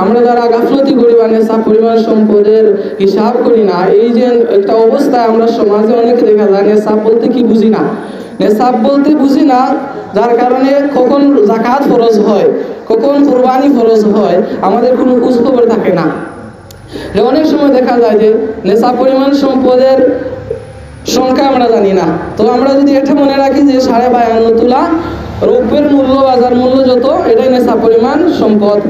আমরা যারা গাফলতি করি বা নেশাব পরিমাণ সম্পদের হিসাব করি না, এই যে একটা অবস্থায় আমরা সমাজে অনেকে দেখা যায় নেশাব বলতে কি বুঝি না, নেশাব বলতে বুঝি না, যার কারণে কখন যাকাত ফরজ হয়, কখন কুরবানি ফরজ হয় আমাদের কোনো খোঁজ খবর থাকে না। অনেক সময় দেখা যায় যে নেশাব পরিমাণ সম্পদের সংখ্যা আমরা জানি না। তো আমরা যদি এটা মনে রাখি যে 52.5 তোলা রৌপ্যের মূল্য, বাজার মূল্য যত, এটাই নেশাব পরিমাণ সম্পদ।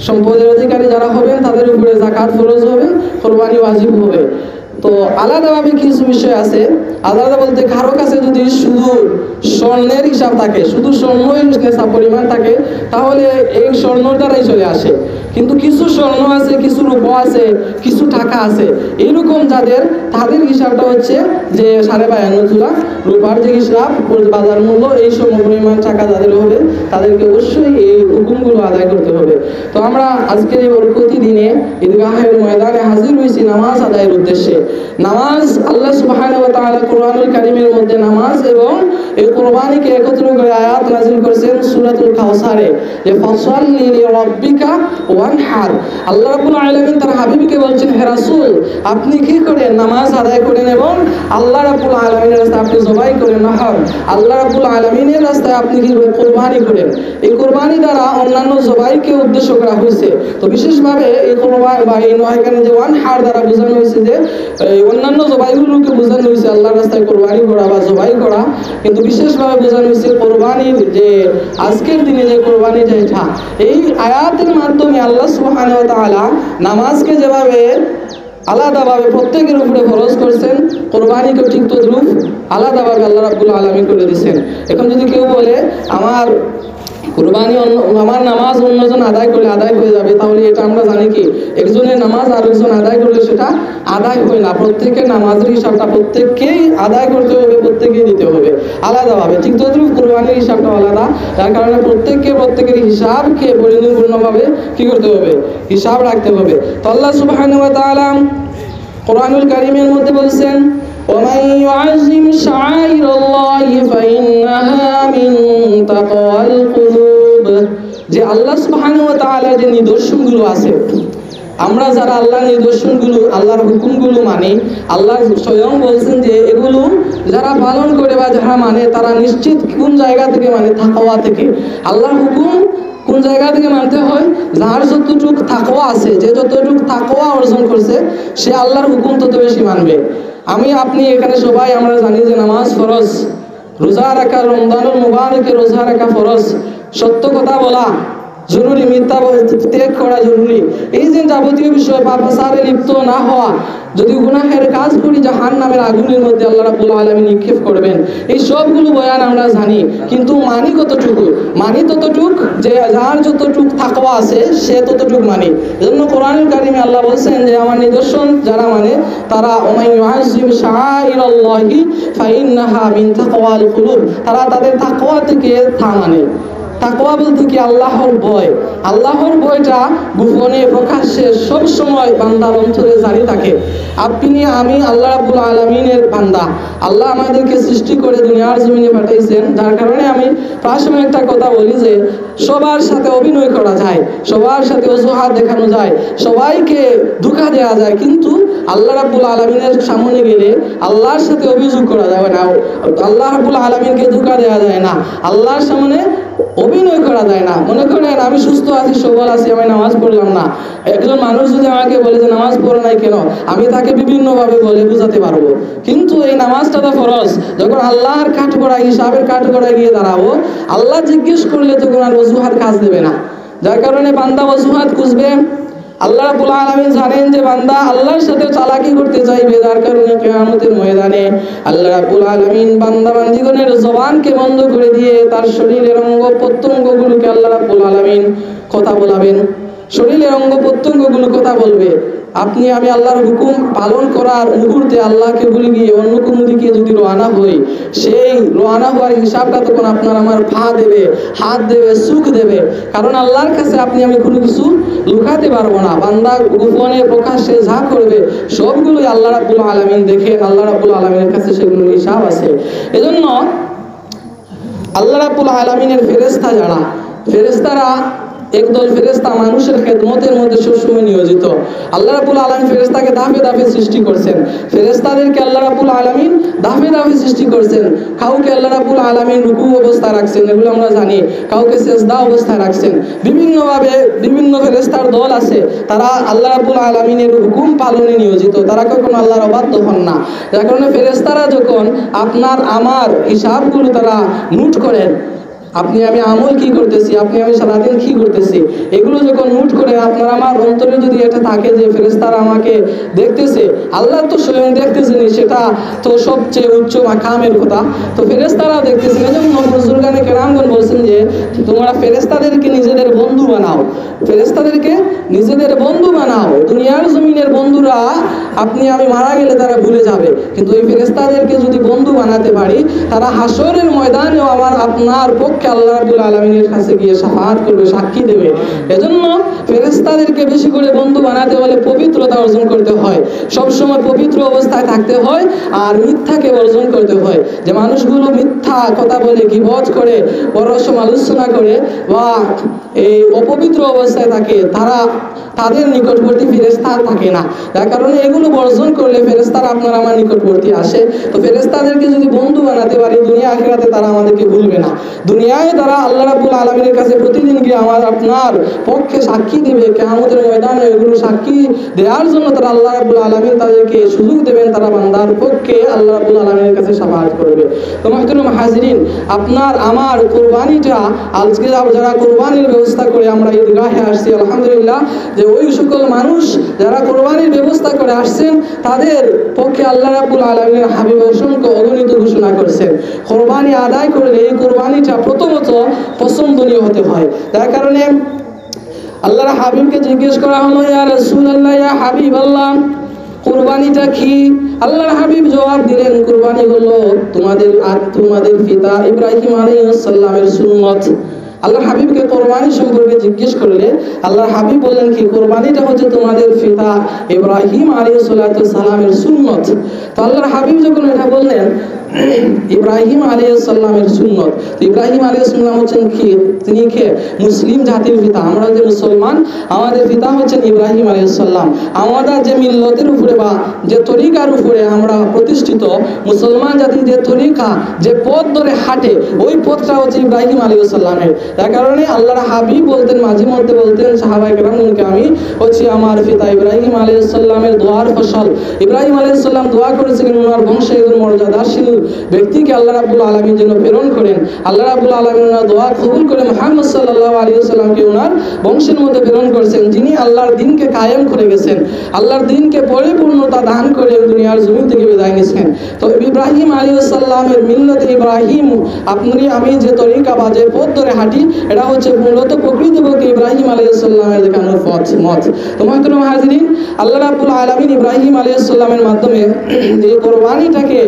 সম্পদের অধিকারী যারা হবেন তাদের উপরে যাকাত ফরজ হবে, কুরবানি ওয়াজিব হবে। তো আলাদাভাবে কিছু বিষয় আছে। আলাদা বলতে কারো কাছে যদি শুধু স্বর্ণের হিসাব থাকে, শুধু স্বর্ণের নেশাব পরিমাণ থাকে, তাহলে এই স্বর্ণর দ্বারাই চলে আসে। কিন্তু কিছু স্বর্ণ আছে, কিছু রূপ আছে, কিছু টাকা আছে, এইরকম তাদের হিসাবটা হচ্ছে যে 52.5 তোলা রূপার যে হিসাব, বাজার মূল্য, এই সম পরিমাণ টাকা যাদের হবে তাদেরকে অবশ্যই এই হুকুমগুলো আদায় করতে হবে। তো আমরা আজকের এই বরকতি দিনে ঈদগাহের ময়দানে হাজির হয়েছি নামাজ আদায়ের উদ্দেশ্যে। নামাজ আল্লাহ সুবহানাহু ওয়া তাআলা কোরআনুল কারীমের মধ্যে নামাজ এবং এই কুরবানিকে একত্র করে আয়াত নাযিল করেছেন সূরাতুল কাউসারে, যে ফাসাল্লি লিরাব্বিকা ওয়ানহার। আল্লাহ রাব্বুল আলামিন তার হাবিবকে বলছেন, হে রাসূল আপনি কি করেন? নামাজ আদায় করেন এবং আল্লাহ রাব্বুল আলামিনের রাস্তায় আপনি জবাই করেন, নহর আল্লাহ রাব্বুল আলামিনের রাস্তায় আপনি কি কুরবানি করেন। এই কুরবানি দ্বারা অন্যান্য জবাইকে উদ্দেশ্য করা হয়েছে। তো বিশেষভাবে এই কুরবানি বা এই এখানে যে ওয়ানহার দ্বারা বোঝানো হয়েছে যে অন্যান্য জবাইগুলোকে বোঝানো হয়েছে আল্লাহর রাস্তায় কুরবানি করা বা জবাই করা, কিন্তু বিশেষভাবে বোঝানো হয়েছে কুরবানির যে আজকের দিনে যে কুরবানি যেটা, এই আয়াতের মাধ্যমে আল্লাহ সুবহানাহু ওয়া তাআলা নামাজকে যেভাবে আলাদাভাবে প্রত্যেকের উপরে ফরজ করছেন, কুরবানিকেও ঠিক তদ্রুপ আলাদাভাবে আল্লাহ রাব্বুল আলামিন করে দিয়েছেন। এখন যদি কেউ বলে আমার কুরবানি আমার নামাজ অন্যজন আদায় করলে আদায় হয়ে যাবে, তাহলে এটা আমরা জানি কি একজনের নামাজ আরেকজন আদায় করলে সেটা আদায় হয় না। প্রত্যেকের নামাজের হিসাবটা প্রত্যেককেই আদায় করতে হবে, প্রত্যেকেই দিতে হবে আলাদাভাবে। ঠিক তদ্রুপ কুরবানির হিসাবটা আলাদা, যার কারণে প্রত্যেকের হিসাবকে পরিপূর্ণভাবে কি করতে হবে? হিসাব রাখতে হবে। তো আল্লাহ সুবহানাহু ওয়া তাআলা কোরআনুল কারীমের মধ্যে বলছেন, ومن يعظم شعائر الله فإنها من تقوى القلوب, যে আল্লাহ সুবহানাহু ওয়া তাআলা যে নিদর্শনগুলো আছে, আমরা যারা আল্লাহর নিদর্শনগুলো, আল্লাহর হুকুমগুলো মানি, আল্লাহ স্বয়ং বলছেন যে এগুলো যারা পালন করে বা যারা মানে তারা নিশ্চিত কোন জায়গা থেকে মানে তাকওয়া থেকে। আল্লাহর হুকুম কোন জায়গা থেকে মানতে হয়? যার যতটুক তাকওয়া আছে, যে যতটুক তাকওয়া অর্জন করছে সে আল্লাহর হুকুম তত বেশি মানবে। আমি আপনি এখানে সবাই আমরা জানি যে নামাজ ফরজ, রোজা রাখা, রমজানুল মুবারকে রোজা রাখা ফরজ, সত্য কথা বলা জরুরি, মিথ্যা ত্যাগ করা জরুরি, এই যে যাবতীয় বিষয় পাপাচারে লিপ্ত না হওয়া, যদি গুনাহের কাজ করি জাহান্নামের আগুনের মধ্যে আল্লাহ রাব্বুল আলামিন নিক্ষেপ করবেন, এই সবগুলো বয়ান আমরা জানি। কিন্তু মানি কতটুকু? মানি ততটুক যে যার যতটুক তাকওয়া আছে সে ততটুক মানি। এজন্য কোরআনুল কারীমে আল্লাহ বলছেন যে আমার নিদর্শন যারা মানে তারা ওমাই ইউআযিম শাআইরাল্লাহি ফাইন্নাহা মিন তাকওয়াল কুলুব, তারা তাদের তাকওয়া থেকে তা মানে। তাকওয়া বলতে কি? আল্লাহর ভয়। আল্লাহর ভয়টা গোপনে প্রকাশ্যে সব সময় বান্দার অন্তরে জারি থাকে। আপনি আমি আল্লাহ রাব্বুল আলামিনের বান্দা, আল্লাহ আমাদেরকে সৃষ্টি করে দুনিয়ার জমিনে পাঠাইছেন, যার কারণে আমি প্রায় সময় একটা কথা বলি যে সবার সাথে অভিনয় করা যায়, সবার সাথে অজুহাত দেখানো যায়, সবাইকে ধোঁকা দেওয়া যায়, কিন্তু আল্লাহ রাব্বুল আলামিনের সামনে গেলে আল্লাহর সাথে অভিযোগ করা যাবে না, আল্লাহ রাব্বুল আলামিনকে ধোঁকা দেওয়া যায় না, আল্লাহর সামনে অভিনয় করা যায় না। মনে করেন আমি সুস্থ আছি, সবল আছি, আমি নামাজ পড়লাম না, একজন মানুষ যদি আমাকে বলে যে নামাজ পড়ো নাই কেন, আমি তাকে বিভিন্নভাবে বলে বুঝাতে পারবো, কিন্তু এই নামাজটা তো ফরজ। যখন আল্লাহর কাঠগড়ায় হিসাবের কাঠগড়ায় গিয়ে দাঁড়াবো, আল্লাহ জিজ্ঞেস করলে তখন আর অজুহাত কাজ দেবে না, যার কারণে বান্দা অজুহাত খুঁজবে। আল্লাহ রাব্বুল আলামিন জানেন যে বান্দা আল্লাহর সাথে চালাকি করতে চাইবে, যার কারণে কিয়ামতের ময়দানে আল্লাহ রাব্বুল আলামিন বান্দা বান্দীগণের জবানকে বন্ধ করে দিয়ে তার শরীরের অঙ্গ প্রত্যঙ্গগুলোকে আল্লাহ রাব্বুল আলামিন কথা বলাবেন, শরীরের অঙ্গ প্রত্যঙ্গগুলো কথা বলবে। আপনি আমি আল্লাহর হুকুম পালন করার মুহূর্তে আল্লাহকে ভুলে গিয়ে অন্য কোনো দিকে যদি রওনা হই, সেই রওনা হওয়ার হিসাবটা তখন আপনার আমার পা দেবে, হাত দেবে, সুখ দেবে। কারণ আল্লাহর কাছে আপনি আমি কোনো কিছু লুকাতে পারবো না। বান্দা গোপনে প্রকাশ্যে যা করবে সবগুলোই আল্লাহ রাব্বুল আলামিন দেখেন, আল্লাহ রাব্বুল আলামিনের কাছে সেগুলোর হিসাব আছে। এজন্য আল্লাহ রাব্বুল আলামিনের ফেরেশতা যারা, ফেরেশতারা একদল ফেরেশতা মানুষের খেদমতের মধ্যে সবসময় নিয়োজিত। আল্লাহ রাব্বুল আলামিন ফেরেশতাকে ধাপে ধাপে সৃষ্টি করছেন। ফেরেশতাদেরকে আল্লাহ রাব্বুল আলামিন ধাপে ধাপে সৃষ্টি করছেন। কাউকে আল্লাহ রাব্বুল আলামিন রুকু অবস্থায় রাখছেন, এগুলো আমরা জানি। কাউকে সেজদা অবস্থায় রাখছেন। বিভিন্নভাবে বিভিন্ন ফেরেশতার দল আছে, তারা আল্লাহ রাব্বুল আলামিনের হুকুম পালনে নিয়োজিত, তারা কখনো আল্লাহর অবাধ্য হন না। যার কারণে ফেরেশতারা যখন আপনার আমার হিসাবগুলো তারা নোট করেন, আপনি আমি আমল কি করতেছি, আপনি আমি সারাদিন কি করতেছি, এগুলো যখন নোট করে আপনার আমার অন্তরে যদি এটা থাকে যে ফেরেশতারা আমাকে দেখতেছে, আল্লাহ তো স্বয়ং দেখতেছেনি, সেটা তো সবচেয়ে উচ্চ মাকামের কথা। তো ফেরেশতারা দেখতেছেন। এজন্য বুজুর্গানে কেরামগণ বলছেন যে তোমরা ফেরেশতাদেরকে নিজেদের বন্ধু বানাও, ফেরেশতাদেরকে নিজেদের বন্ধু বানাও। দুনিয়ার জমিনের বন্ধুরা আপনি আমি মারা গেলে তারা ভুলে যাবে, কিন্তু এই ফেরেশতাদেরকে যদি বন্ধু বানাতে পারি, তারা হাসরের ময়দানেও আমার আপনার পক্ষে আল্লাহ রাব্বুল আলামিনের কাছে গিয়ে শাফাআত করবে, সাক্ষী দেবে। এজন্য ফেরেশতাদেরকে বেশি করে বন্ধু বানাতে হলে পবিত্রতা অর্জন করতে হয়, সবসময় পবিত্র অবস্থায় থাকতে হয়, আর মিথ্যাকে বর্জন করতে হয়। যে মানুষগুলো মিথ্যা কথা বলে, গীবত করে, পরসমালোচনা করে বা এই অপবিত্র অবস্থায় থাকে, তাদের নিকটবর্তী ফেরেশতা থাকে না। যার কারণে এগুলো বর্জন করলে ফেরেশতারা আপনার আমার নিকটবর্তী আসে। তো ফেরেশতাদেরকে যদি বন্ধু বানাতে পারি, দুনিয়া আখিরাতে তারা আমাদেরকে ভুলবে না। দুনিয়ায় তারা আল্লাহ রাব্বুল আলামিনের কাছে প্রতিদিন গিয়ে আমার আপনার পক্ষে সাক্ষী দেবে। কিয়ামতের ময়দানে এগুলো সাক্ষী দেওয়ার জন্য তারা আল্লাহ রাব্বুল আলামিন তাদেরকে সুযোগ দেবেন, তারা বান্দার পক্ষে আল্লাহ রাব্বুল আলামিনের কাছে শাফাআত করবে। তো মুহতারাম হাজিরিন, আপনার আমার কুরবানিটা আজকে যারা কুরবানির ব্যবস্থা করে আমরা ঈদগাহে আসছি, আলহামদুলিল্লাহ, যে ওই সকল মানুষ যারা কুরবানির ব্যবস্থা করে আসছেন, তাদের পক্ষে আল্লাহ রাব্বুল আলামিনের হাবিব অসংখ্য অগণিত ঘোষণা করেছেন। কুরবানি আদায় করলে এই কুরবানিটা প্রথমত পছন্দনীয় হতে হয়। তার কারণে আল্লাহর হাবিবকে জিজ্ঞেস করা হলো, ইয়া রাসূলুল্লাহ, ইয়া হাবিবাল্লাহ, কুরবানিটা কি? আল্লাহর হাবিব জবাব দিলেন, কুরবানি হলো তোমাদের পিতা ইব্রাহিম আলাইহিস সালামের সুন্নাত। আল্লাহর হাবিবকে কুরবানি সম্পর্কে জিজ্ঞেস করলে আল্লাহর হাবিব বললেন কি, কুরবানিটা হচ্ছে তোমাদের পিতা ইব্রাহিম আলাইহিস সালামের সুন্নাত। তো আল্লাহর হাবিব যখন এটা বললেন ইব্রাহিম আলাইহিস সালামের সুন্নাত, তো ইব্রাহিম আলাইহিস সালাম হচ্ছেন কি, তিনি কে মুসলিম জাতির পিতা। আমরা যে মুসলমান, আমাদের পিতা হচ্ছেন ইব্রাহিম আলাইহিস সালাম। আমাদের যে মিল্লতের উপরে বা যে তরিকার উপরে আমরা প্রতিষ্ঠিত, মুসলমান জাতি যে তরিকা, যে পথ ধরে হাঁটে, ওই পথটা হচ্ছে ইব্রাহিম আলাইহিস সালামের। তার কারণে আল্লাহর হাবিব বলতেন, মাঝে মধ্যে বলতেন সাহাবায়ে কেরামকে, আমি হচ্ছে আমার পিতা ইব্রাহিম আলাইহিস সালামের দোয়ার ফসল। ইব্রাহিম আলাইহিস সালাম দোয়া করেছিলেন ওনার বংশে একজন মর্যাদাশীল ব্যক্তিকে আল্লাহ রাব্বুল আলামিন যেন প্রেরণ করেন। আল্লাহ রাব্বুল আলামিন ওনার দোয়া কবুল করে মুহাম্মদ সাল্লাল্লাহু আলাইহি ওয়াসাল্লামকে ওনার বংশের মধ্যে প্রেরণ করেছেন, যিনি আল্লাহর দ্বীনকে কায়েম করে গেছেন, আল্লাহর দ্বীনকে পরিপূর্ণতা দান করে দুনিয়ার জমিন থেকে বিদায় নিয়েছেন। তো ইব্রাহিম আলাইহিস সালামের মিল্লাতে ইব্রাহিম, আপনি আমি যে তরিকা বা যে পথ ধরে হাঁটি, এটা হচ্ছে মূলত প্রকৃতপক্ষে ইব্রাহিম আলাইহিস সালামের দেখানো মত। তো মুহতারাম হাজিরিন, আল্লাহ রাব্বুল আলামিন ইব্রাহিম আলাইহিস সালামের মাধ্যমে এই কুরবানিটাকে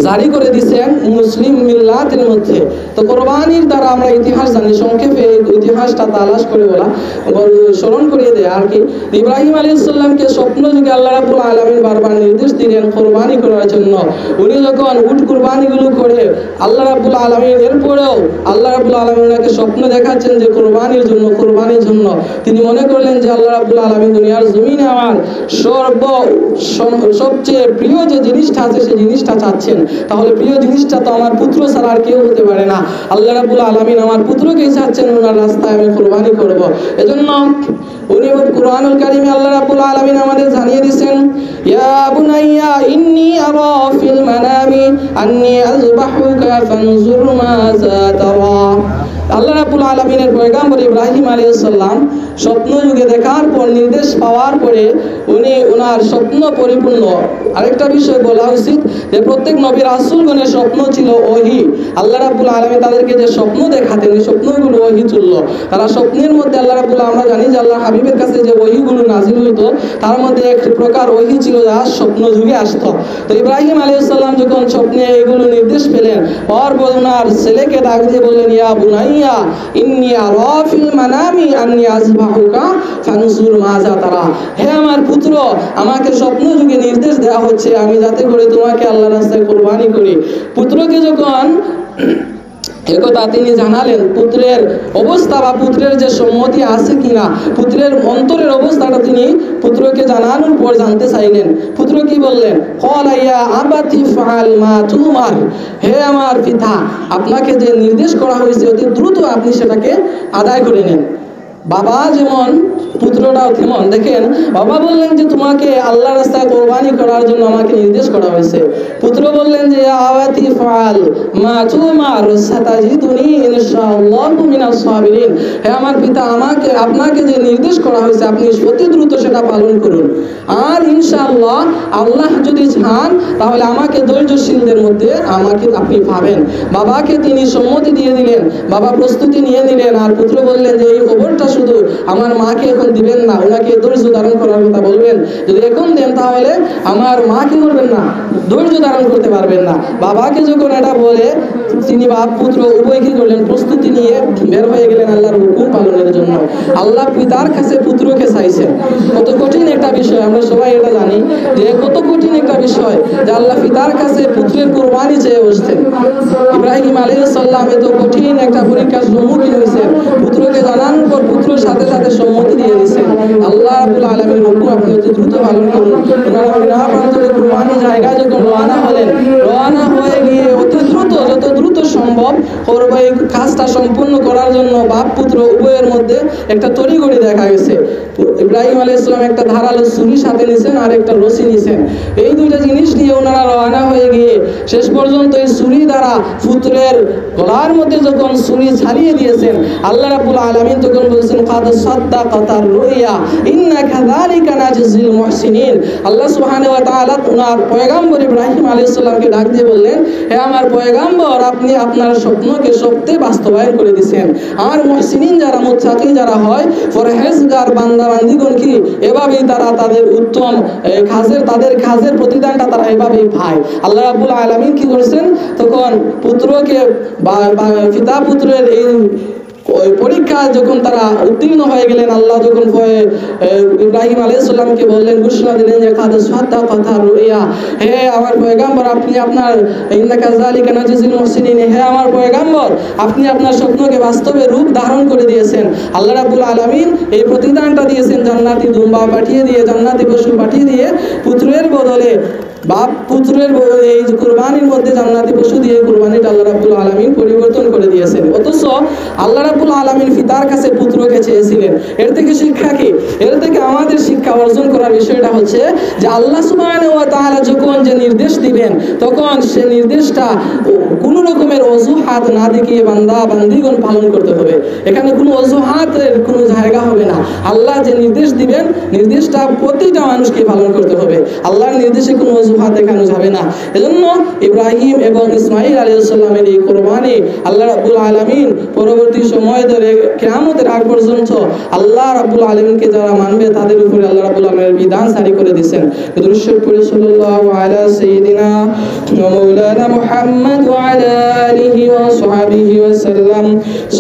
জারি করে দিয়েছেন মুসলিম মিল্লাতের মধ্যে। তো কুরবানির দ্বারা আমরা ইতিহাস জানি, সংক্ষেপে ইতিহাসটা তালাশ করে স্মরণ করিয়ে দেয় আর কি। ইব্রাহিম আলাইহিস সালামকে স্বপ্ন যুগে আল্লাহ রাব্বুল আলামিন বারবার নির্দেশ দিলেন কুরবানি করার জন্য। উনি যখন উট কুরবানিগুলো করে আল্লাহ রাব্বুল আলামিন, এরপরেও আল্লাহ রাব্বুল আলামিন ওনাকে স্বপ্ন দেখাচ্ছেন যে কুরবানির জন্য তিনি মনে করলেন যে আল্লাহ রাব্বুল আলামিন দুনিয়ার জমিনে আমার সবচেয়ে প্রিয় যে জিনিসটা আছে সেই জিনিসটা চাচ্ছেন, তাহলে প্রিয় জিনিসটা তো আমার পুত্র ছাড়া আর কেউ হতে পারে না। আল্লাহ রাব্বুল আলামিন আমার পুত্রকেই চাচ্ছেন, ওনার রাস্তায় আমি কুরবানি করব। এজন্য উনি কুরআনুল কারীমে আল্লাহ রাব্বুল আলামিন আমাদের জানিয়ে দিয়েছেন, ইয়া বুনাইয়া ইন্নী আরা ফিল মানামি আন্নী আযবাহুকা ফানজুর মাযা তারা। আল্লাহ রাব্বুল আলামিনের পয়গম্বর ইব্রাহিম আলাইহিস সালাম স্বপ্ন যুগে দেখার পর, নির্দেশ পাওয়ার পরে উনি ওনার স্বপ্ন পরিপূর্ণ। আরেকটা বিষয় বলা উচিত যে প্রত্যেক নবী রাসূলগণের স্বপ্ন ছিল ওহী। আল্লাহ রাব্বুল আলামিন তাদেরকে যে স্বপ্ন দেখাতেন, ওই স্বপ্নগুলো ওহী তুল্য। তারা স্বপ্নের মধ্যে আল্লাহ রাব্বুল, আমরা জানি যে আল্লাহ হাবিবের কাছে যে ওহীগুলো নাজিল হইতো, তার মধ্যে এক প্রকার ওহী ছিল যা স্বপ্ন যুগে আসতো। তো ইব্রাহিম আলাইহিস সালাম যখন স্বপ্নে এগুলো নির্দেশ পেলেন, ওনার ছেলেকে ডাক দিয়ে বললেন, ইয়া বুনাইয়া ইন্নী আরা ফিল মানামি আন্নী আযবাহুকা ফানজুর মাযা তারা। হে আমার পুত্র, আমাকে স্বপ্ন যুগে নির্দেশ দেওয়া হচ্ছে আমি যাতে করে তোমাকে আল্লাহর রাস্তায় কুরবানি করি। পুত্রকে যখন একথা তিনি জানালেন। পুত্রের অবস্থা বা পুত্রের যে সম্মতি আছে কিনা, পুত্রের অন্তরের অবস্থাটা তিনি পুত্রকে জানানোর পর জানতে চাইলেন। পুত্র কি বললেন? ক্বালা ইয়া আবাতি ফাআল মা তুমার, হে আমার পিতা, আপনাকে যে নির্দেশ করা হয়েছে অতি দ্রুত আপনি সেটাকে আদায় করে নিন। বাবা যেমন পুত্রটাও তেমন। দেখেন, বাবা বললেন যে তোমাকে আল্লাহর রাস্তায় কোরবানি করার জন্য আমাকে নির্দেশ করা হয়েছে। পুত্র বললেন যে আওয়াতি ফাল মা তুমার সাতাজিদুনি ইনশাআল্লাহু মিনাস সাবিরিন, হে আমার পিতা, আপনাকে যে নির্দেশ করা হয়েছে আপনি অতি দ্রুত সেটা পালন করুন, আর ইনশাআল্লাহ আল্লাহ যদি চান তাহলে আমাকে ধৈর্যশীলদের মধ্যে আপনি পাবেন। বাবাকে তিনি সম্মতি দিয়ে দিলেন, বাবা প্রস্তুতি নিয়ে নিলেন। আর পুত্র বললেন যে এই খবরটা শুধু আমার মাকে এখন দিবেন না, ওনাকে ধৈর্য ধারণ করার কথা বলবেন। যদি এখন দেন তাহলে আমার মা কি করবেন না, ধৈর্য ধারণ করতে পারবেন না। বাবাকে যখন এটা বলে তিনি বাপ পুত্র উভয় কি করলেন, প্রস্তুতি নিয়ে বের হয়ে গেলেন আল্লাহর হুকুম পালনের জন্য। আল্লাহ পিতার কাছে পুত্রকে চাইছেন। কত কঠিন একটা বিষয়, আমরা সবাই এটা জানি যে কত কঠিন একটা বিষয় যে আল্লাহ পিতার কাছে পুত্রের কুরবানি চেয়ে বসতেন। ইব্রাহিম আলাইহিস সালাম এত কঠিন একটা পরীক্ষার সম্মুখীন হয়েছেন, পুত্রকে জানানোর পর পুত্রের সাথে সাথে সম্মতি দিয়ে দিয়েছেন। আল্লাহ রাব্বুল আলামিনের হুকুম আপনি অতি দ্রুত পালন করুন। ওনারা মিনা প্রান্তরে কুরবানি জায়গায় যখন রওনা হলেন, রওনা হয়ে গিয়ে অতি দ্রুত, যত দ্রুত সম্ভব এই কাজটা সম্পূর্ণ করার জন্য বাপ পুত্র উভয়ের মধ্যে একটা তড়িঘড়ি দেখা গেছে। ইব্রাহিম আলাইহিস সালাম একটা ধারালো ছুরি সাথে নিছেন আর একটা রশি নিছেন। এই দুইটা জিনিস নিয়ে ওনারা রওনা হয়ে গিয়ে শেষ পর্যন্ত এই ছুরি দ্বারা পুত্রের গলার মধ্যে যখন ছুরি ছাড়িয়ে দিয়েছেন, আল্লাহ রাব্বুল আলামিন তখন বলেছেন কাদ সাদ্দাকাতার রুইয়া ইন্না কাযালিকা নাজিল মুহসিনিন। আল্লাহ সুবহানাহু ওয়া তাআলা ওনার পয়গম্বর ইব্রাহিম আলাইহিস সালামকে ডাক দিয়ে বললেন, হে আমার পয়গম্বর, আপনি আপনার স্বপ্নকে সত্যি বাস্তবায়ন করে দিয়েছেন। আর মুহসিনিন যারা, মুত্তাকি যারা হয়, পরহেজগার বান্দা বান্দিগণ কি এভাবেই তারা তাদের উত্তম তাদের কাজের প্রতিদানটা তারা এভাবেই পায়। আল্লাহ রাব্বুল আলামিন কি করেছেন, তখন পুত্রকে বা পিতা পুত্রের এই পরীক্ষা যখন তারা উত্তীর্ণ হয়ে গেলেন, আল্লাহ যখন ইব্রাহিম আলাইহিস সালামকে বললেন, ঘোষণা দিলেন যে কাদ সাদ্দাকাতা রুইয়া, হে আমার পয়গম্বর, আপনি আপনার ইন্না কাযালিকা নাজিল মুহসিনিন, হে আমার পয়গম্বর, আপনি আপনার স্বপ্নকে বাস্তবে রূপ ধারণ করে দিয়েছেন। আল্লাহ রাব্বুল আলামিন এই প্রতিদানটা দিয়েছেন, জান্নাতি দুম্বা পাঠিয়ে দিয়ে, জান্নাতি পশু পাঠিয়ে দিয়ে পুত্রের বদলে বাপ পুত্রের এই কুরবানির মধ্যে জান্নাতি পশু দিয়ে কুরবানিটা আল্লাহ রাব্বুল আলামিন পরিবর্তন করে দিয়েছেন। অথচ আল্লাহ রাব্বুল আলামিন পিতার কাছে পুত্রকে চেয়েছিলেন। এর থেকে শিক্ষা কি? এর থেকে আমাদের শিক্ষা অর্জন করার বিষয়টা হচ্ছে যে আল্লাহ সুবহানাহু ওয়া তাআলা যখন যে নির্দেশ দিবেন, তখন সে নির্দেশটা কোনো রকমের অজুহাত না দেখিয়ে বান্দা বান্দিগণ পালন করতে হবে। এখানে কোনো অজুহাতের কোনো জায়গা হবে না। আল্লাহ যে নির্দেশ দিবেন, নির্দেশটা প্রতিটা মানুষকে পালন করতে হবে। আল্লাহর নির্দেশে কোনো অজুহাত দেখানো যাবে না। এজন্য ইব্রাহিম এবং ইসমাঈল আলাইহিস সালামের এই কুরবানি আল্লাহ রাব্বুল আলামিন পরবর্তী সময় ধরে কিয়ামতের আগ পর্যন্ত আল্লাহ রাব্বুল আলামিনকে যারা মানবে তাদের উপরে আল্লাহ রাব্বুল আলামিনের বিধান জারি করে দিয়েছেন। দুরূদ শরীফ পড়ে সাল্লাল্লাহু আলা সাইয়্যিদিনা ওয়া মাওলানা মুহাম্মদ ওয়া আলা আলিহি ওয়া সাহবিহি ওয়া সাল্লাম।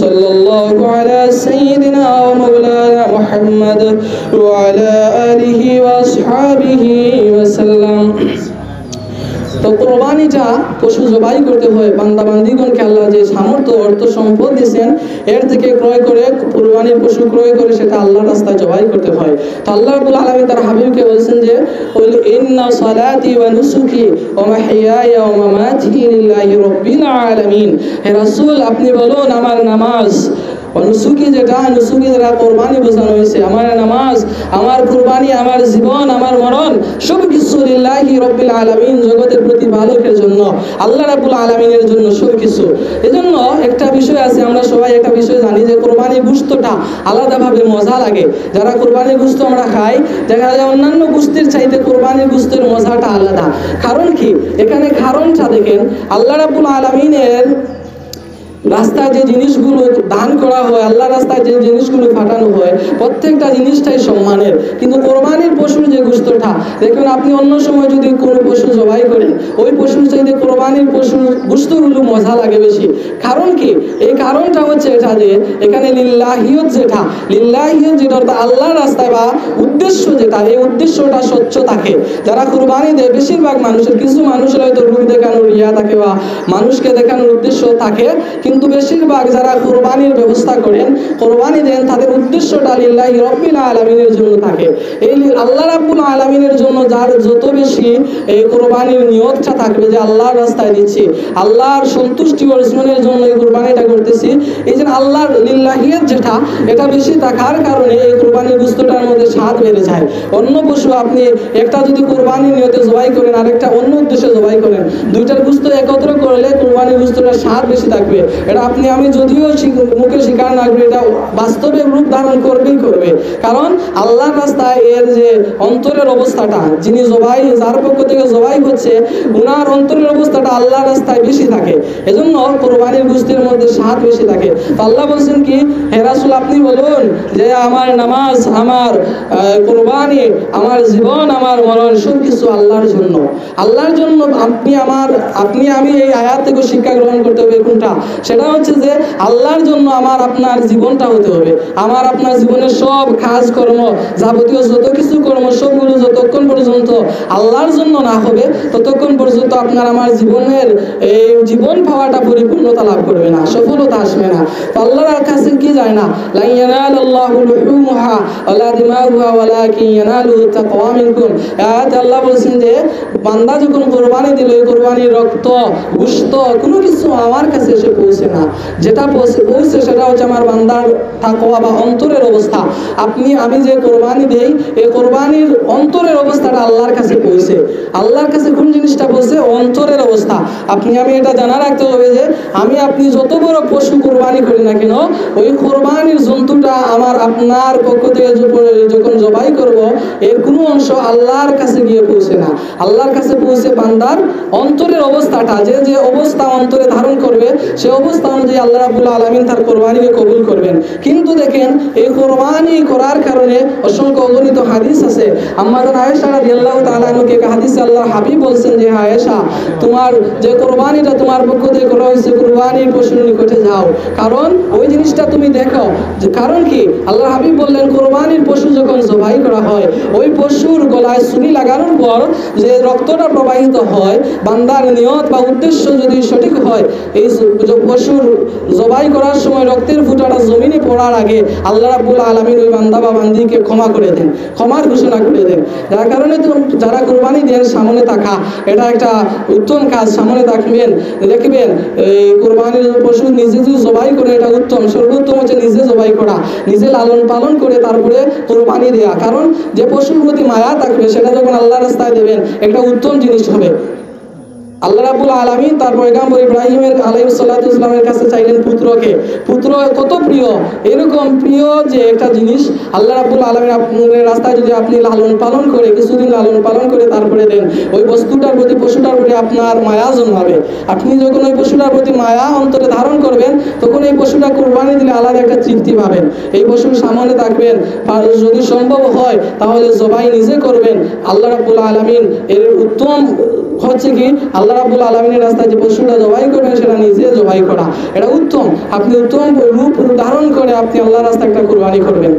সাল্লাল্লাহু আলা সাইয়্যিদিনা ওয়া মাওলানা মুহাম্মদ ওয়া আলা আলিহি ওয়া সাহবিহি ওয়া সাল্লাম। তো কোরবানিটা পশু জবাই করতে হয়, বান্দা বান্দিগণকে আল্লাহ যে সামর্থ্য অর্থ সম্পদ দিয়েছেন এর থেকে ক্রয় করে কোরবানির পশু ক্রয় করে সেটা আল্লাহর রাস্তায় জবাই করতে হয়। তো আল্লাহ রাব্বুল আলামিন তার হাবিবকে বলছেন যে কুল ইন্না সালাতি ওয়া নুসুকি ওয়া মাহইয়ায়া ওয়া মামাতি লিল্লাহি রাব্বিল আলামিন। হে রাসূল, আপনি বলুন আমার নামাজ, নুসুকি যেটা, নুসুকি যারা কোরবানি বোঝানো হয়েছে, আমার নামাজ, আমার কুরবানি, আমার জীবন, আমার মরণ সব কিছু লিল্লাহি রাব্বিল আলামিন, জগতের প্রতিপালকের জন্য, আল্লাহ রাব্বুল আলামিনের জন্য সব কিছু। এজন্য একটা বিষয় আছে, আমরা সবাই একটা বিষয় জানি যে কোরবানির গোশতটা আলাদাভাবে মজা লাগে। যারা কোরবানির গোশত আমরা খাই, দেখা যায় অন্যান্য গোশতের চাইতে কোরবানির গোশতের মজাটা আলাদা। কারণ কি? এখানে কারণটা দেখেন, আল্লাহ রাব্বুল আলামিনের রাস্তায় যে জিনিসগুলো দান করা হয়, আল্লাহ রাস্তায় যে জিনিসগুলো ফাটানো হয়, প্রত্যেকটা জিনিসটাই সম্মানের। কিন্তু কোরবানির পশুর যে গোশতটা দেখুন, আপনি অন্য সময় যদি কোনো পশু জবাই করেন, ওই পশুর চাইতে কোরবানির পশুর গোশতগুলো মজা লাগে বেশি। কারণ কি? এই কারণটা হচ্ছে এটা যে এখানে লিল্লাহিয়ত যেটা অর্থাৎ আল্লাহর রাস্তায় বা উদ্দেশ্য যেটা, এই উদ্দেশ্যটা স্বচ্ছ থাকে। যারা কোরবানি দেয়, বেশিরভাগ মানুষের, কিছু মানুষের হয়তো রূপ দেখানোর ইয়া থাকে বা মানুষকে দেখানোর উদ্দেশ্য থাকে, কিন্তু বেশিরভাগ যারা কোরবানির ব্যবস্থা করেন, কোরবানি দেন, তাদের উদ্দেশ্যটা লিল্লাহি রাব্বিল আলামিনের জন্য থাকে। এই আল্লাহ রাব্বুল আলামিনের জন্য যার যত বেশি এই কোরবানির নিয়তটা থাকবে যে আল্লাহর রাস্তায় দিচ্ছি, আল্লাহর সন্তুষ্টি অর্জনের জন্য এই কোরবানিটা করতেছি, এই যে আল্লাহর লিল্লাহিয়ত যেটা এটা বেশি থাকার কারণে এই কোরবানির গোশতটার মধ্যে স্বাদ বেড়ে যায়। অন্য পশু আপনি একটা যদি কোরবানির নিয়তে জবাই করেন আর একটা অন্য উদ্দেশ্যে জবাই করেন, দুইটার গোশত একত্র করলে কোরবানির গোশতটার স্বাদ বেশি থাকবে। এটা আপনি আমি যদিও মুখে স্বীকার না করি, এটা বাস্তবে রূপ ধারণ করবেই করবে। কারণ আল্লাহর রাস্তায় এর যে অন্তরের অবস্থাটা, যিনি জবাই, যার পক্ষ থেকে জবাই হচ্ছে, উনার অন্তরের অবস্থাটা আল্লাহর রাস্তায় বেশি থাকে, এজন্য কোরবানির গোশতের মধ্যে স্বাদ বেশি থাকে। তো আল্লাহ বলছেন কি, হে রাসূল আপনি বলুন যে আমার নামাজ, আমার কোরবানি, আমার জীবন, আমার মরণ সব কিছু আল্লাহর জন্য। আল্লাহর জন্য আপনি আমি এই আয়াত থেকে শিক্ষা গ্রহণ করতে হবে কোনটা, সেটা হচ্ছে যে আল্লাহর জন্য আমার আপনার জীবনটা হতে হবে। আমার আপনার জীবনের সব কাজ কর্ম, যাবতীয় যত কিছু কর্ম, সবগুলো যতক্ষণ পর্যন্ত আল্লাহর জন্য না হবে ততক্ষণ পর্যন্ত আপনার আমার জীবনের এই জীবন পাওয়াটা পরিপূর্ণতা লাভ করবে না, সফলতা আসবে না। তো আল্লাহর কাছে কি যায় না, লা ইয়ানালাল্লাহু লুহুমুহা ওয়ালা দিমাগুহা ওয়ালাকিন ইয়ানালুহু তাকওয়া মিনকুম। আয়াতে আল্লাহ বলেছেন যে বান্দা যখন কোরবানি দিল, এই কোরবানির রক্ত, গোশত কোনো কিছু আমার কাছে এসে পৌঁছে না। যেটা পৌঁছে সেটা হচ্ছে আমার বান্দার তাকওয়া বা অন্তরের অবস্থা। আমি যে কোরবানি দেই, এই কোরবানির অন্তরের অবস্থাটা আল্লাহর কাছে পৌঁছে। আল্লাহর কাছে কোন জিনিসটা পৌঁছে? অন্তরের অবস্থা। আমি এটা জানা রাখতে হবে যে আপনি যত বড় পশু কোরবানি করি না কেন, ওই কোরবানির জন্তুটা আমার আপনার পক্ষ থেকে যখন জবাই করব, এর কোনো অংশ আল্লাহর কাছে গিয়ে পৌঁছে না। আল্লাহর কাছে পৌঁছে বান্দার অন্তরের অবস্থাটা, যে অবস্থা অন্তরে ধারণ করবে, সে অবস্থা অনুযায়ী আল্লাহ রাব্বুল আলামিন তার কোরবানিকে কবুল করবেন। কিন্তু দেখেন, এই কোরবানি করার কারণে অসংখ্য অগণিত হাদিস আছে। আম্মা আয়েশা রাদিয়াল্লাহু তাআলা আনহাকে এক হাদিসে আল্লাহর হাবিব বলছেন যে আয়েশা, তোমার যে কোরবানিটা তোমার পক্ষ থেকে করা হয়েছে, কোরবানির পশুর নিকটে যাও, কারণ ওই জিনিসটা তুমি দেখো। কারণ কি? আল্লাহর হাবিব বললেন, কোরবানির পশু যখন জবাই করা হয়, ওই পশুর গলায় ছুরি লাগানোর পর যে রক্তটা প্রবাহিত হয়, বান্দার নিয়ত বা উদ্দেশ্য যদি সঠিক হয়, এই পশুর জবাই করার সময় রক্তের ফুটাটা জমিনে পড়ার আগে আল্লাহ রাব্বুল আলামিন ওই বান্দা বা বান্দিকে ক্ষমা করে দেন, ক্ষমার ঘোষণা করে দেন। যার কারণে তো যারা কোরবানি দেন সামনে থাকা এটা একটা উত্তম কাজ। সামনে থাকবেন, দেখবেন এই কোরবানির পশু নিজে যদি জবাই করে, এটা উত্তম। সর্বোত্তম হচ্ছে নিজে জবাই করা, নিজে লালন পালন করে তারপরে কোরবানি দেয়া। কারণ যে পশুর প্রতি মায়া থাকবে, সেটা যখন আল্লাহর রাস্তায় দেবেন, একটা উত্তম জিনিস হবে। আল্লাহ রাব্বুল আলামিন তার পয়গম্বর ইব্রাহিমের আলাইহিস সালাতু ওয়াস সালামের কাছে চাইলেন পুত্রকে। পুত্র কত প্রিয়, এরকম প্রিয় যে একটা জিনিস আল্লাহ রাব্বুল আলামিন আপনার রাস্তায় যদি আপনি লালন পালন করে, কিছুদিন লালন পালন করে তারপরে দেন, ওই বস্তুটার প্রতি, পশুটার প্রতি আপনার মায়া জন্মাবে। আপনি যখন ওই পশুটার প্রতি মায়া অন্তরে ধারণ করবেন, তখন এই পশুটা কোরবানি দিলে আলাদা একটা তৃপ্তি পাবেন। এই পশুর সামনে থাকবেন, আর যদি সম্ভব হয় তাহলে জবাই নিজে করবেন। আল্লাহ রাব্বুল আলামিন এর উত্তম হচ্ছে কি, আল্লাহ রাব্বুল আলামিনের রাস্তায় যে পশুটা জবাই করবেন সেটা নিজে জবাই করা, এটা উত্তম। আপনি উত্তম রূপ ধারণ করে আপনি আল্লাহর রাস্তায় একটা কোরবানি করবেন।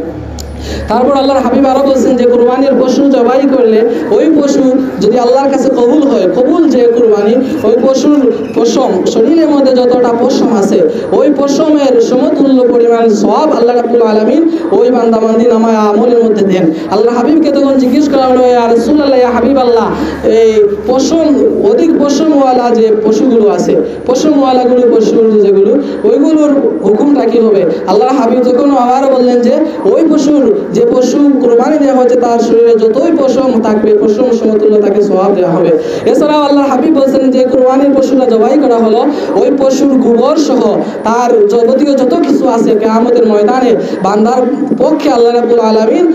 তারপর আল্লাহর হাবিব আরো বলছেন যে কোরবানির পশু জবাই করলে ওই পশু যদি আল্লাহর কাছে কবুল হয়, কবুল যে কোরবানি, ওই পশুর পশম, শরীরের মধ্যে যতটা পশম আছে, ওই পশমের সমতুল্য পরিমাণ সওয়াব আল্লাহ রাব্বুল আলামিন ওই বান্দা বান্দি নামায় আমলের মধ্যে দেন। আল্লাহ হাবিবকে তখন জিজ্ঞেস করা হলো, ইয়া রাসূলুল্লাহ, ইয়া হাবিবাল্লাহ, এই পশম, অধিক পশমওয়ালা যে পশুগুলো আছে, পশমওয়ালাগুলো পশু যেগুলো, ওইগুলোর হুকুমটা কি হবে? আল্লাহর হাবিব তখন আবার বললেন যে ওই পশুর, যে পশু কোরবানি দেওয়া হচ্ছে, তার শরীরে যতই পশম থাকবে, পশম সমতুল্য তাকে সওয়াব দেওয়া হবে। এছাড়াও আল্লাহর হাবিব বলছেন যে কোরবানির পশুটা জবাই করা হলো, ওই পশুর গোবর সহ তার যাবতীয় যত কিছু আছে, কিয়ামতের ময়দানে বান্দার পক্ষে আল্লাহ রাব্বুল আলামিন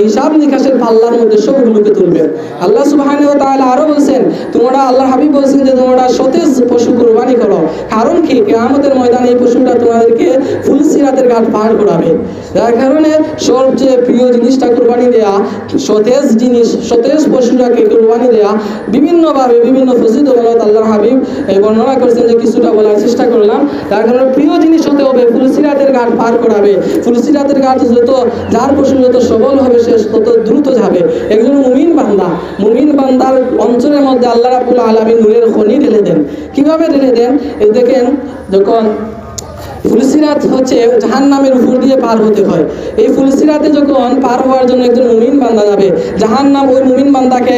হিসাব নিকাশের পাল্লার মধ্যে সবগুলোকে তুলবেন। আল্লাহ সুবহানাহু ওয়া তাআলা আরো বলছেন, তোমরা, আল্লাহর হাবিব বলছেন যে তোমরা সতেজ পশু কোরবানি করো। কারণ কি? কিয়ামতের ময়দানে এই পশুটা তোমাদেরকে ফুলসিরাতের ঘাট পার করাবে। যার কারণে সবচেয়ে প্রিয় জিনিসটা কোরবানি দেয়া, সতেজ জিনিস, সতেজ পশুটাকে কোরবানি দেয়া বিভিন্নভাবে বিভিন্ন ফজিলত আল্লাহর হাবিব বর্ণনা করেছেন, যে কিছুটা বলার চেষ্টা করলাম। তার কারণে প্রিয় জিনিস হতে হবে, ফুলসিরাতের ঘাট পার করাবে। ফুলসিরাতের ঘাট যার পশু যত সবল হবে, সে তত দ্রুত যাবে। একজন মুমিন বান্দার অঞ্চলের মধ্যে আল্লাহ রাব্বুল আলামিন নূরের খনি ঢেলে দেন। কিভাবে ঢেলে দেন? এই দেখেন, যখন ফুলসিরাত হচ্ছে জাহান্নামের উপর দিয়ে পার হতে হয়। এই ফুলসিরাতে যখন পার হওয়ার জন্য একজন মুমিন বান্দা যাবে, জাহান্নাম ওই মুমিন বান্দাকে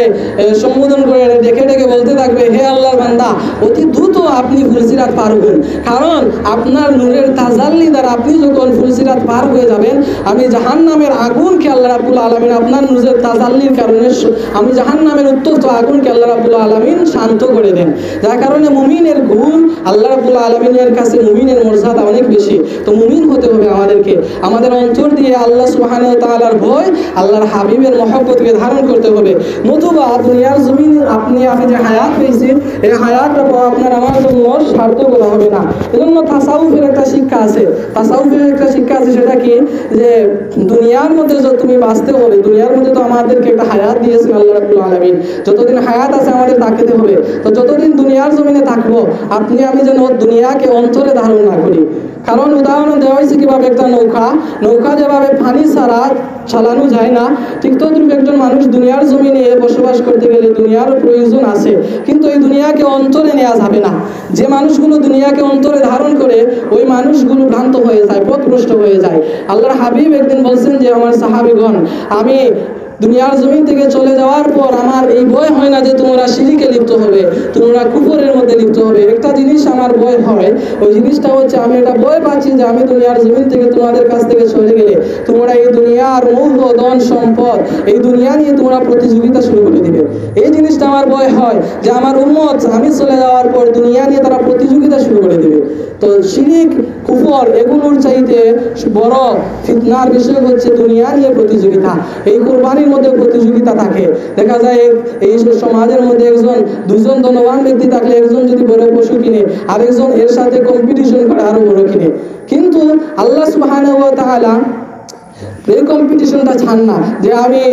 সম্বোধন করে ডেকে ডেকে বলতে থাকবে, হে আল্লাহর বান্দা, অতি দ্রুত আপনি ফুলসিরাত পার হবেন, কারণ আপনার নূরের তাজাল্লি দ্বারা আপনি যখন ফুলসিরাত পার হয়ে যাবেন, আমি জাহান্নামের আগুনকে আল্লাহ রাব্বুল আলামিন আপনার নূরের তাজাল্লির কারণে আমি জাহান্নামের উত্তপ্ত আগুনকে আল্লাহ রাব্বুল আলামিন শান্ত করে দেন। যার কারণে মুমিনের গুণ আল্লাহ রাব্বুল আলামিনের কাছে মুমিনের মর্যাদা অনেক বেশি। তো মুমিন হতে হবে আমাদেরকে, আমাদের অন্তর দিয়ে আল্লাহ সুবহানাহু ওয়া তাআলার ভয়, আল্লাহর হাবিবের মহব্বতকে ধারণ করতে হবে। নতুবা দুনিয়ার জমিনে আপনি যে হায়াত পেয়েছেন, এই হায়াতটা আপনার আমার জন্য সার্থক হবে না। এজন্য তাসাউফের একটা শিক্ষা আছে, সেটা কি, যে দুনিয়ার মধ্যে যত তুমি বাঁচতে হবে, দুনিয়ার মধ্যে তো আমাদেরকে একটা হায়াত দিয়েছেন আল্লাহ রাব্বুল আলামিন, যতদিন হায়াত আছে আমাদের থাকতে হবে। তো যতদিন দুনিয়ার জমিনে থাকবো, আপনি আমি যেন দুনিয়াকে অন্তরে ধারণ না করি। কারণ উদাহরণ দেওয়া হয়েছে কিভাবে, একটা নৌকা যেভাবে পানি ছাড়া চালানো যায় না, ঠিক তদ্রুপ একজন মানুষ দুনিয়ার জমিনে বসবাস করতে গেলে দুনিয়ার প্রয়োজন আছে, কিন্তু এই দুনিয়াকে অন্তরে নেওয়া যাবে না। যে মানুষগুলো দুনিয়াকে অন্তরে ধারণ করে, ওই মানুষগুলো ভ্রান্ত হয়ে যায়, পথভ্রষ্ট হয়ে যায়। আল্লাহর হাবিব একদিন বলছেন যে, আমার সাহাবীগণ, আমি দুনিয়ার জমিন থেকে চলে যাওয়ার পর আমার এই ভয় হয় না যে তোমরা শিরকে লিপ্ত হবে, তোমরা কুফরের মধ্যে লিপ্ত হবে। একটা জিনিস আমার ভয় হয়, ওই জিনিসটা হচ্ছে আমি এটা ভয় পাচ্ছি যে আমি দুনিয়ার জমিন থেকে তোমাদের কাছ থেকে চলে গেলে তোমরা এই দুনিয়ার মূল্য ধন সম্পদ, এই দুনিয়া নিয়ে তোমরা প্রতিযোগিতা শুরু করে দিবে। এই জিনিসটা আমার ভয় হয় যে আমার উম্মত আমি চলে যাওয়ার পর দুনিয়া নিয়ে তারা প্রতিযোগিতা শুরু করে দিবে। তো শিরক কুফর এগুলোর চাইতে বড় ফিতনার বিষয় হচ্ছে দুনিয়া নিয়ে প্রতিযোগিতা। এই কুরবানির মধ্যে প্রতিযোগিতা থাকে। দেখা যায় এই সমাজের মধ্যে দুজন ধনবান ব্যক্তি থাকলে একজন যদি বড় পশু কিনে, আরেকজন এর সাথে কম্পিটিশন করে আরো বড় কিনে। কিন্তু আল্লাহ সুবহানাহু ওয়া তাআলা এই কম্পিটিশনটা চান না, যে আমি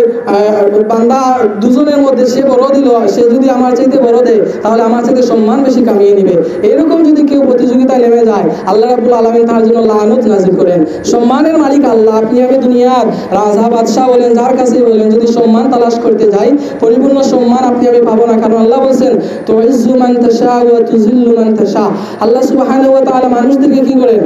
বান্দা দুজনের মধ্যে সে বড় দিল, সে যদি আমার চাইতে বড় দেয় তাহলে আমার চাইতে সম্মান বেশি কামিয়ে নিবে। এরকম যদি কেউ প্রতিযোগিতায় নেমে যায়, আল্লাহ রাব্বুল আলামিন তার জন্য লানত নাযিল করেন। সম্মানের মালিক আল্লাহ, আপনি আমি দুনিয়ার রাজা বাদশাহ বলেন, যার কাছেই বলেন, যদি সম্মান তালাশ করতে যাই, পরিপূর্ণ সম্মান আপনি আমি পাবো না। কারণ আল্লাহ বলছেন, তুইজ্জু মান তাশা ওয়া তুযিল্লু মান তাশা। আল্লাহ সুবহানাহু ওয়া তাআলা মানুষদেরকে কি করেন,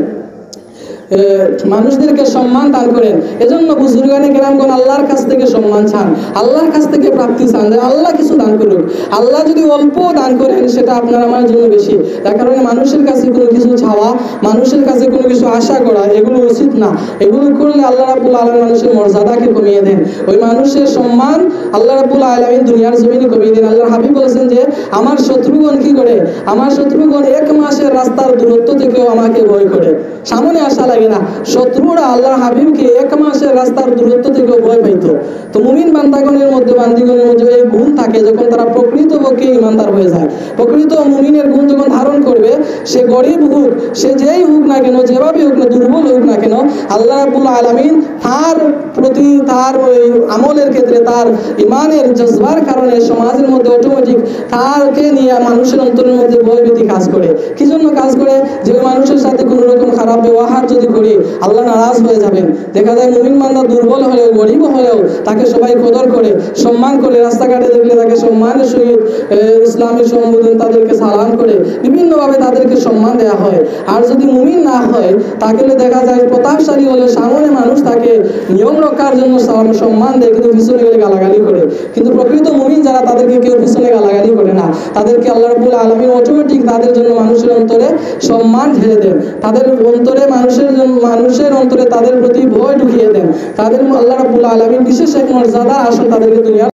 মানুষদেরকে সম্মান দান করেন। এজন্য বুজুর্গানে কেরামগণ আল্লাহর কাছ থেকে সম্মান চান, আল্লাহর কাছ থেকে প্রাপ্তি চান, যে আল্লাহ কিছু দান করুক। আল্লাহ যদি অল্প দান করেন সেটা আপনার আমার জন্য বেশি। তার কারণে মানুষের কাছে কোনো কিছু চাওয়া, মানুষের কাছে কোনো কিছু আশা করা, এগুলো উচিত না। এগুলো করলে আল্লাহ রাব্বুল আলামিন মানুষের মর্যাদাকে কমিয়ে দেন, ওই মানুষের সম্মান আল্লাহ রাব্বুল আলামিন দুনিয়ার জমিনে কমিয়ে দেন। আল্লাহর হাবিব বলেছেন যে আমার শত্রুগণ কি করে, আমার শত্রুগণ 1 মাসের রাস্তার দূরত্ব থেকেও আমাকে ভয় করে, সামনে আসা লাগে না। শত্রুরা আল্লাহর হাবিবকে 1 মাসের রাস্তার দূরত্ব থেকেও ভয় পাইতো। তো মুমিন বান্দাগণের মধ্যে, বান্দিগণের মধ্যে এই গুণ থাকে, যখন তারা প্রকৃতপক্ষে ইমানদার হয়ে যায়, প্রকৃত মুমিনের গুণ যখন ধারণ করবে, সে গরিব হোক, সে যেই হোক না কেন, যেভাবে হোক না, দুর্বল হোক না কেন, আল্লাহ রাব্বুল আলামিন তার প্রতি, তার ওই আমলের ক্ষেত্রে, তার ইমানের জজবার কারণে সমাজের মধ্যে অটোমেটিক তারকে নিয়ে মানুষের অন্তরের মধ্যে ভয়ভীতি কাজ করে। কি জন্য কাজ করে? যে মানুষের সাথে কোনো রকম খারাপ ব্যবহার যদি করি, আল্লাহ নারাজ হয়ে যাবেন। দেখা যায় মুমিন বান্দা দুর্বল হলেও, গরিব হলেও তাকে সবাই কদর করে, সম্মান করে, রাস্তাঘাটে দেখলে তাকে সম্মানের সহিত ইসলামী সম্বোধন, তাদেরকে সালাম করে বিভিন্নভাবে তাদেরকে সম্মান দেওয়া হয়। আর যদি মুমিন না হয়, তাহলে দেখা যায় প্রতাপশালী হলে সামনে মানুষ তাকে নিয়ম রক্ষার জন্য সম্মান দেয়, কিন্তু পিছনে গেলে গালাগালি করে। কিন্তু প্রকৃত মুমিন যারা, তাদেরকে কেউ পিছনে গালাগালি করে না, তাদেরকে আল্লাহ রাব্বুল আলামিন অটোমেটিক তাদের জন্য মানুষের অন্তরে সম্মান ঢেলে দেন, তাদের অন্তরে মানুষের অন্তরে তাদের প্রতি ভয় ঢুকিয়ে দেন। তাদের আল্লাহ রাব্বুল আলামিন বিশেষ এক মর্যাদা আসন তাদেরকে দুনিয়া